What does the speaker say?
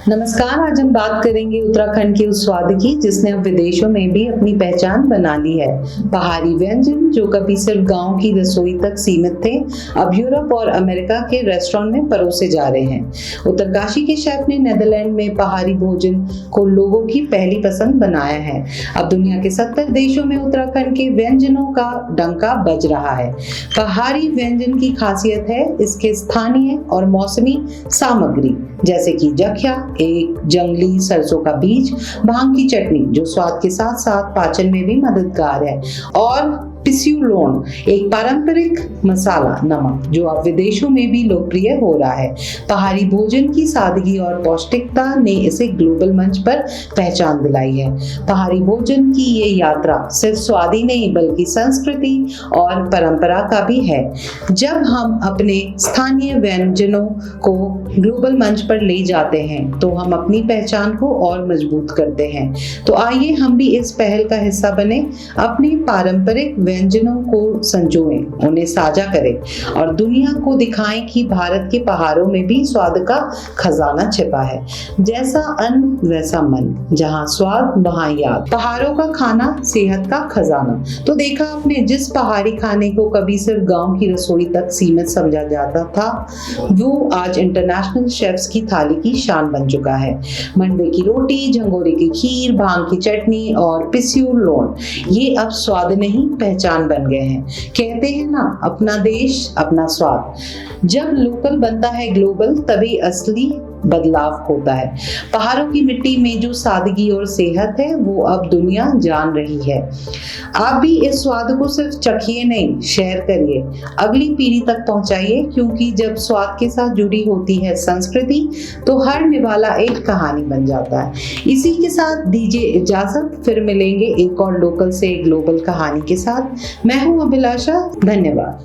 नमस्कार। आज हम बात करेंगे उत्तराखंड के उस स्वाद की जिसने अब विदेशों में भी अपनी पहचान बना ली है। पहाड़ी व्यंजन जो कभी सिर्फ गांव की रसोई तक सीमित थे, अब यूरोप और अमेरिका के रेस्टोरेंट में परोसे जा रहे हैं। उत्तरकाशी के शेफ ने नीदरलैंड में पहाड़ी भोजन को लोगों की पहली पसंद बनाया है। अब दुनिया के 70 देशों में उत्तराखंड के व्यंजनों का डंका बज रहा है। पहाड़ी व्यंजन की खासियत है इसके स्थानीय और मौसमी सामग्री, जैसे कि जख्या, एक जंगली सरसों का बीज, भांग की चटनी जो स्वाद के साथ साथ पाचन में भी मददगार है, और पिस्यूलोन, एक पारंपरिक मसाला नमक जो अब विदेशों में भी लोकप्रिय हो रहा है। पहाड़ी भोजन की सादगी और पौष्टिकता ने इसे ग्लोबल मंच पर पहचान दिलाई है। पहाड़ी भोजन की ये यात्रा सिर्फ स्वाद ही नहीं बल्कि संस्कृति और परंपरा का भी है। जब हम अपने स्थानीय व्यंजनों को ग्लोबल मंच पर ले जाते हैं तो हम अपनी पहचान को और मजबूत करते हैं। तो आइए हम भी इस पहल का हिस्सा बने, अपनी पारंपरिक व्यंजनों को संजोएं, उन्हें साझा करें और दुनिया को दिखाएं कि भारत के पहाड़ों में भी स्वाद का खजाना छिपा है। जैसा अन्न वैसा मन, जहां स्वाद वहां याद। पहाड़ों का खाना सेहत का खजाना। तो देखा आपने, जिस पहाड़ी खाने को कभी सिर्फ गांव की रसोई तक सीमित समझा जाता था, वो आज इंटरनेशनल शेफ्स की थाली की शान बन चुका है। मंडवे की रोटी, झंगोरे की खीर, भांग की चटनी और पिस्यूलोन, ये अब स्वाद नहीं पहचान बन गए हैं। कहते हैं ना, अपना देश अपना स्वाद। जब लोकल बनता है ग्लोबल, तभी असली बदलाव होता है। पहाड़ों की मिट्टी में जो सादगी और सेहत है वो अब दुनिया जान रही है। आप भी इस स्वाद को सिर्फ चखिए नहीं, शेयर करिए, अगली पीढ़ी तक पहुंचाइए, क्योंकि जब स्वाद के साथ जुड़ी होती है संस्कृति तो हर निवाला एक कहानी बन जाता है। इसी के साथ दीजिए इजाजत, फिर मिलेंगे एक और लोकल से ग्लोबल कहानी के साथ। मैं हूं अभिलाषा, धन्यवाद।